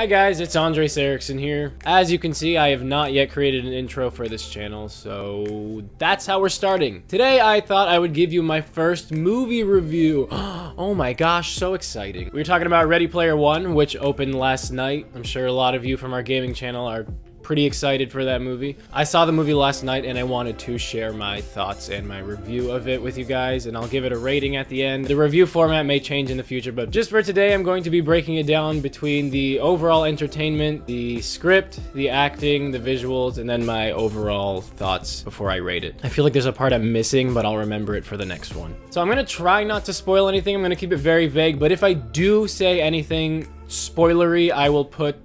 Hi guys, it's Erickson here. As you can see, I have not yet created an intro for this channel, so that's how we're starting. Today, I thought I would give you my first movie review. Oh my gosh, so exciting. We were talking about Ready Player One, which opened last night. I'm sure a lot of you from our gaming channel are pretty excited for that movie. I saw the movie last night and I wanted to share my thoughts and my review of it with you guys, and I'll give it a rating at the end. The review format may change in the future, but just for today, I'm going to be breaking it down between the overall entertainment, the script, the acting, the visuals, and then my overall thoughts before I rate it. I feel like there's a part I'm missing, but I'll remember it for the next one. So I'm gonna try not to spoil anything. I'm gonna keep it very vague, but if I do say anything spoilery, I will put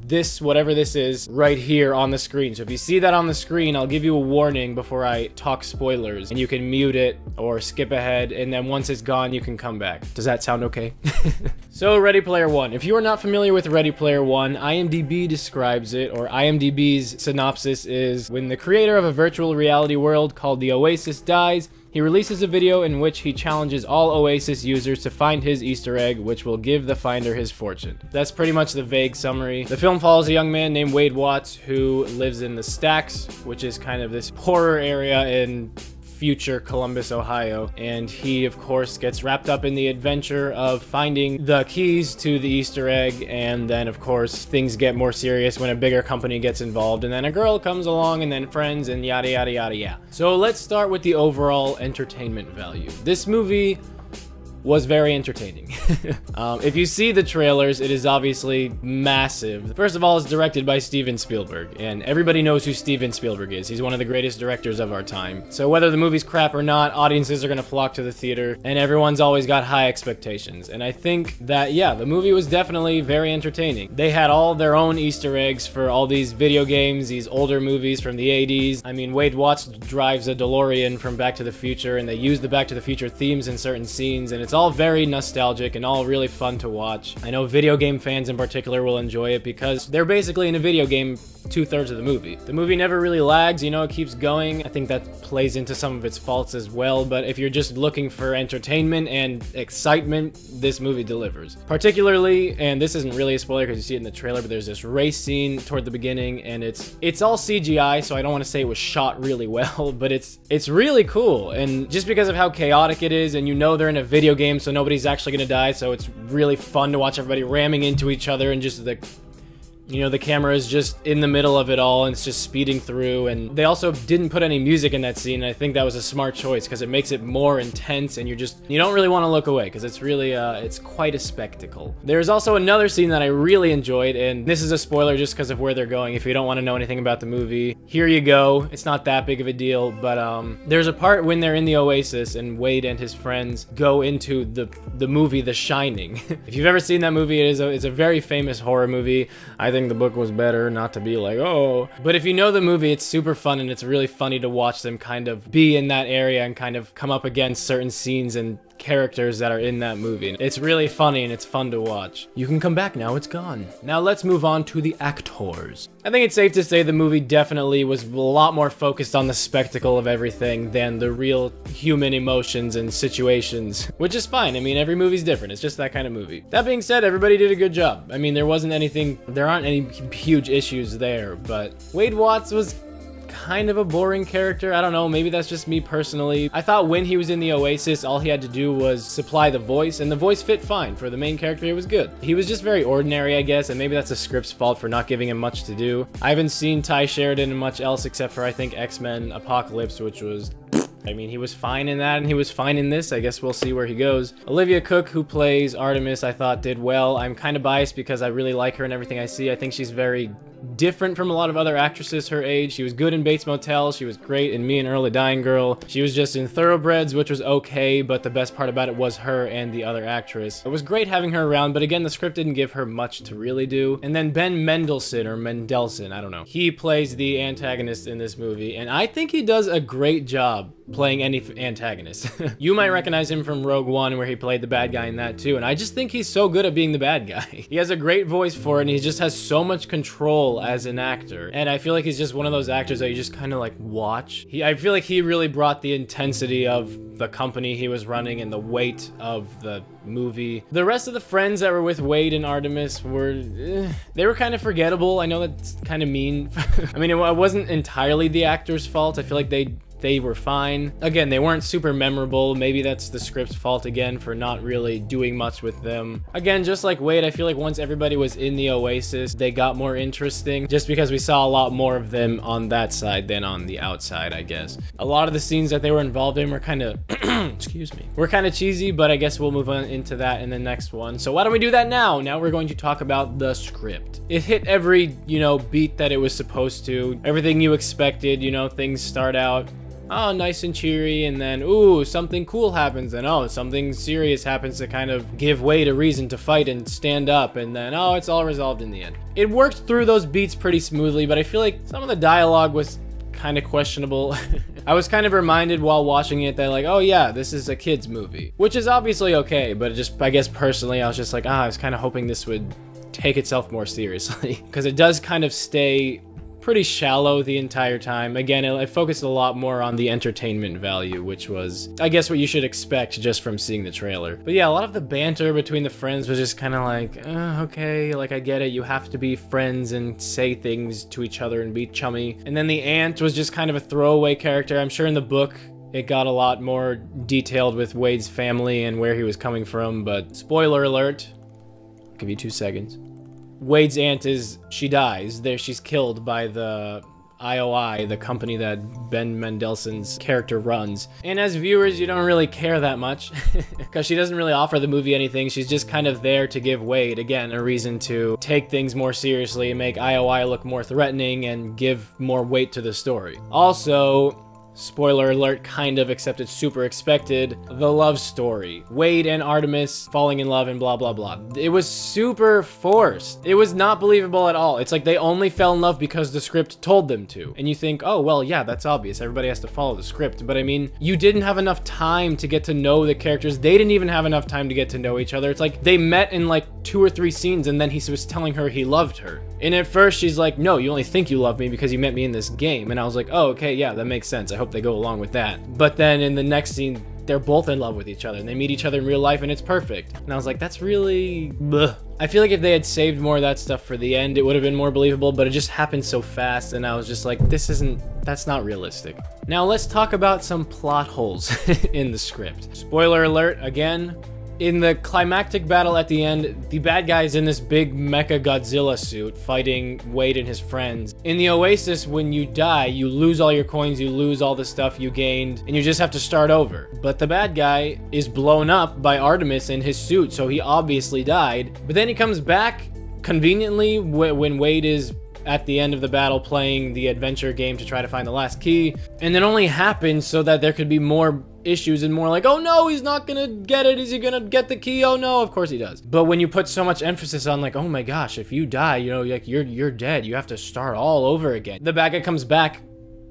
this, whatever this is, right here on the screen. So if you see that on the screen, I'll give you a warning before I talk spoilers, and you can mute it or skip ahead, and then once it's gone, you can come back. Does that sound okay? So Ready Player One. If you are not familiar with Ready Player One, IMDb describes it, or IMDb's synopsis is, when the creator of a virtual reality world called the Oasis dies, he releases a video in which he challenges all Oasis users to find his Easter egg, which will give the finder his fortune. That's pretty much the vague summary. The film follows a young man named Wade Watts who lives in the Stacks, which is kind of this poorer area in future Columbus, Ohio, and he of course gets wrapped up in the adventure of finding the keys to the Easter egg, and then of course things get more serious when a bigger company gets involved, and then a girl comes along, and then friends, and yada yada yada yada. So let's start with the overall entertainment value. This movie was very entertaining. If you see the trailers, it is obviously massive. First of all, it's directed by Steven Spielberg, and everybody knows who Steven Spielberg is. He's one of the greatest directors of our time. So whether the movie's crap or not, audiences are gonna flock to the theater, and everyone's always got high expectations. And I think that, yeah, the movie was definitely very entertaining. They had all their own Easter eggs for all these video games, these older movies from the 80s. I mean, Wade Watts drives a DeLorean from Back to the Future, and they use the Back to the Future themes in certain scenes, and it's all very nostalgic and all really fun to watch. I know video game fans in particular will enjoy it because they're basically in a video game 2/3 of the movie. The movie never really lags, you know, it keeps going. I think that plays into some of its faults as well, but if you're just looking for entertainment and excitement, this movie delivers. Particularly, and this isn't really a spoiler because you see it in the trailer, but there's this race scene toward the beginning, and it's all CGI, so I don't want to say it was shot really well, but it's really cool. And just because of how chaotic it is, and you know they're in a video game, so nobody's actually gonna die, so it's really fun to watch everybody ramming into each other, and just the camera is just in the middle of it all, and it's just speeding through. And they also didn't put any music in that scene, and I think that was a smart choice because it makes it more intense, and you don't really want to look away because it's really, it's quite a spectacle. There's also another scene that I really enjoyed, and this is a spoiler just because of where they're going. If you don't want to know anything about the movie, here you go. It's not that big of a deal, but there's a part when they're in the Oasis and Wade and his friends go into the movie The Shining. If you've ever seen that movie, it's a very famous horror movie. I think the book was better, not to be like, oh. But if you know the movie, it's super fun, and it's really funny to watch them kind of be in that area and kind of come up against certain scenes and characters that are in that movie. It's really funny and it's fun to watch. You can come back now, it's gone. Now let's move on to the actors. I think it's safe to say the movie definitely was a lot more focused on the spectacle of everything than the real human emotions and situations, which is fine. I mean, every movie's different. It's just that kind of movie. That being said, everybody did a good job. I mean, there aren't any huge issues there, but Wade Watts was kind of a boring character. I don't know, maybe that's just me personally. I thought when he was in the Oasis, all he had to do was supply the voice, and the voice fit fine. For the main character, it was good. He was just very ordinary, I guess, and maybe that's the script's fault for not giving him much to do. I haven't seen Sheridan in much else except for, I think, X-Men Apocalypse, which was... I mean, he was fine in that, and he was fine in this. I guess we'll see where he goes. Olivia Cooke, who plays Artemis, I thought did well. I'm kind of biased because I really like her and everything I see. I think she's very different from a lot of other actresses her age. She was good in Bates Motel. She was great in Me and Earl, a Dying Girl. She was just in Thoroughbreds, which was okay, but the best part about it was her and the other actress. It was great having her around, but again, the script didn't give her much to really do. And then Ben Mendelsohn, or Mendelsohn, I don't know. He plays the antagonist in this movie, and I think he does a great job playing any antagonist. You might recognize him from Rogue One, where he played the bad guy in that too, and I just think he's so good at being the bad guy. He has a great voice for it, and he just has so much control well as an actor. And I feel like he's just one of those actors that you just kind of like watch. I feel like he really brought the intensity of the company he was running and the weight of the movie. The rest of the friends that were with Wade and Artemis were, they were kind of forgettable. I know that's kind of mean. I mean, it wasn't entirely the actor's fault. I feel like they were fine. Again, they weren't super memorable. Maybe that's the script's fault again for not really doing much with them. Again, just like Wade, I feel like once everybody was in the Oasis, they got more interesting just because we saw a lot more of them on that side than on the outside, I guess. A lot of the scenes that they were involved in were kind of, excuse me, were kind of cheesy, but I guess we'll move on into that in the next one. So why don't we do that now? Now we're going to talk about the script. It hit every, you know, beat that it was supposed to. Everything you expected, you know, things start out, oh, nice and cheery, and then, ooh, something cool happens, and oh, something serious happens to kind of give Wade a reason to fight and stand up, and then, oh, it's all resolved in the end. It worked through those beats pretty smoothly, but I feel like some of the dialogue was kind of questionable. I was kind of reminded while watching it that like, oh yeah, this is a kid's movie, which is obviously okay, but just, I guess personally, I was just like, I was kind of hoping this would take itself more seriously, because it does kind of stay pretty shallow the entire time. Again, it focused a lot more on the entertainment value, which was, I guess, what you should expect just from seeing the trailer. But yeah, a lot of the banter between the friends was just kind of like, okay, like I get it, you have to be friends and say things to each other and be chummy. And then the aunt was just kind of a throwaway character. I'm sure in the book it got a lot more detailed with Wade's family and where he was coming from, but spoiler alert, I'll give you 2 seconds. Wade's aunt she dies. She's killed by the IOI, the company that Ben Mendelsohn's character runs. And as viewers, you don't really care that much because she doesn't really offer the movie anything. She's just kind of there to give Wade, again, a reason to take things more seriously, make IOI look more threatening, and give more weight to the story. Also, spoiler alert, kind of, except it's super expected, the love story. Wade and Artemis falling in love and blah, blah, blah. It was super forced. It was not believable at all. It's like they only fell in love because the script told them to. And you think, oh, well, yeah, that's obvious. Everybody has to follow the script. But I mean, you didn't have enough time to get to know the characters. They didn't even have enough time to get to know each other. It's like they met in like 2 or 3 scenes and then he was telling her he loved her. And at first she's like, no, you only think you love me because you met me in this game. And I was like, oh, okay, yeah, that makes sense. I hope they go along with that. But then in the next scene, they're both in love with each other and they meet each other in real life and it's perfect. And I was like, that's really bleh. I feel like if they had saved more of that stuff for the end, it would have been more believable, but it just happened so fast and I was just like, that's not realistic. Now let's talk about some plot holes in the script. Spoiler alert, again, in the climactic battle at the end, the bad guy's in this big mecha Godzilla suit fighting Wade and his friends. In the Oasis, when you die, you lose all your coins, you lose all the stuff you gained, and you just have to start over. But the bad guy is blown up by Artemis in his suit, so he obviously died. But then he comes back conveniently when Wade is at the end of the battle playing the adventure game to try to find the last key. And it only happens so that there could be more issues and more like, oh no, he's not gonna get it. Is he gonna get the key? Oh no, of course he does. But when you put so much emphasis on like, oh my gosh, if you die, you know, like you're dead. You have to start all over again. The bad guy comes back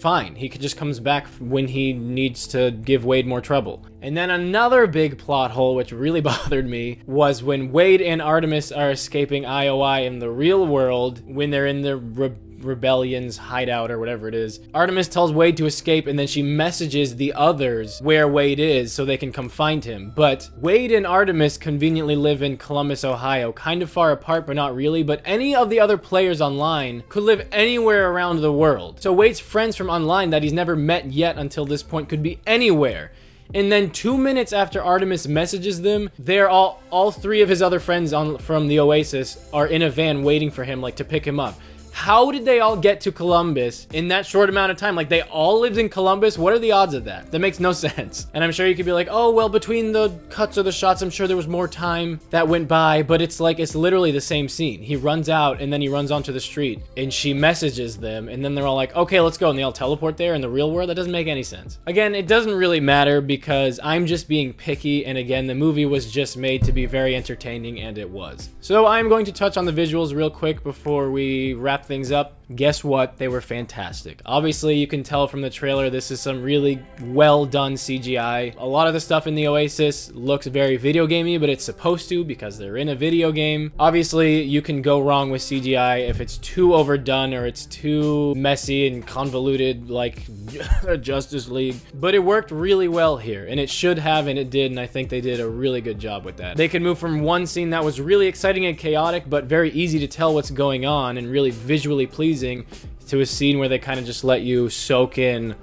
fine. He just comes back when he needs to give Wade more trouble. And then another big plot hole, which really bothered me, was when Wade and Artemis are escaping IOI in the real world, when they're in the rebellion's hideout or whatever it is. Artemis tells Wade to escape and then she messages the others where Wade is so they can come find him. But Wade and Artemis conveniently live in Columbus, Ohio, kind of far apart but not really, but any of the other players online could live anywhere around the world. So Wade's friends from online that he's never met yet until this point could be anywhere. And then 2 minutes after Artemis messages them, they're all 3 of his other friends from the Oasis are in a van waiting for him, like to pick him up. How did they all get to Columbus in that short amount of time? Like, they all lived in Columbus? What are the odds of that? That makes no sense. And I'm sure you could be like, oh, well, between the cuts or the shots, I'm sure there was more time that went by. But it's like, it's literally the same scene. He runs out, and then he runs onto the street, and she messages them, and then they're all like, okay, let's go. And they all teleport there in the real world? That doesn't make any sense. Again, it doesn't really matter because I'm just being picky, and again, the movie was just made to be very entertaining, and it was. So I'm going to touch on the visuals real quick before we wrap things up. Guess what? They were fantastic. Obviously, you can tell from the trailer this is some really well done CGI. A lot of the stuff in the Oasis looks very video gamey, but it's supposed to because they're in a video game. Obviously, you can go wrong with CGI if it's too overdone or it's too messy and convoluted like Justice League. But it worked really well here, and it should have, and it did, and I think they did a really good job with that. They could move from one scene that was really exciting and chaotic, but very easy to tell what's going on and really visually pleasing, to a scene where they kind of just let you soak in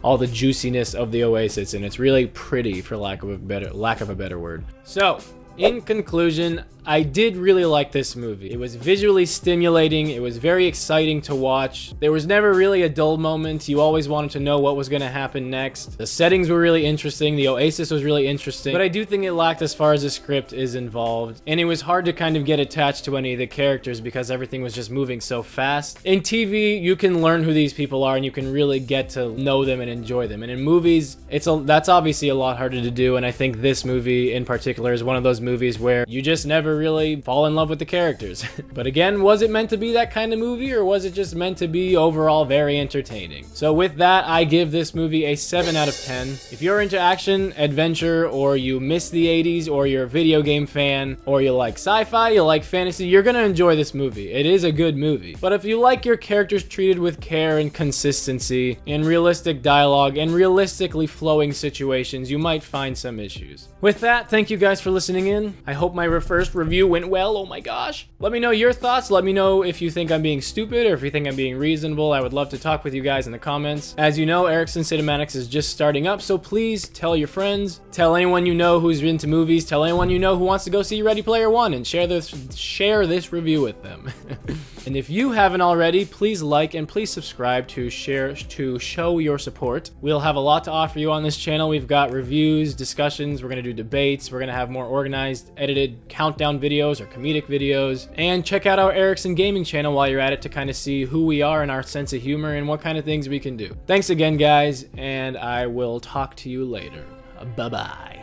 all the juiciness of the Oasis, and it's really pretty, for lack of a better word. So, in conclusion, I did really like this movie. It was visually stimulating. It was very exciting to watch. There was never really a dull moment. You always wanted to know what was going to happen next. The settings were really interesting. The Oasis was really interesting. But I do think it lacked as far as the script is involved. And it was hard to kind of get attached to any of the characters because everything was just moving so fast. In TV, you can learn who these people are and you can really get to know them and enjoy them. And in movies, that's obviously a lot harder to do. And I think this movie in particular is one of those movies where you just never really fall in love with the characters. But again, was it meant to be that kind of movie, or was it just meant to be overall very entertaining? So with that, I give this movie a 7 out of 10. If you're into action, adventure, or you miss the 80s, or you're a video game fan, or you like sci-fi, you like fantasy, you're gonna enjoy this movie. It is a good movie. But if you like your characters treated with care and consistency, and realistic dialogue, and realistically flowing situations, you might find some issues. With that, thank you guys for listening in. I hope my first review went well. Oh my gosh. Let me know your thoughts. Let me know if you think I'm being stupid or if you think I'm being reasonable. I would love to talk with you guys in the comments. As you know, Erickson Cinematics is just starting up, so please tell your friends, tell anyone you know who's into movies, tell anyone you know who wants to go see Ready Player One, and share this review with them. And if you haven't already, please like and please subscribe to show your support. We'll have a lot to offer you on this channel. We've got reviews, discussions, we're gonna do debates, we're gonna have more organized, edited countdown videos or comedic videos, and check out our Erickson Gaming channel while you're at it to kind of see who we are and our sense of humor and what kind of things we can do. Thanks again, guys, and I will talk to you later. Bye-bye.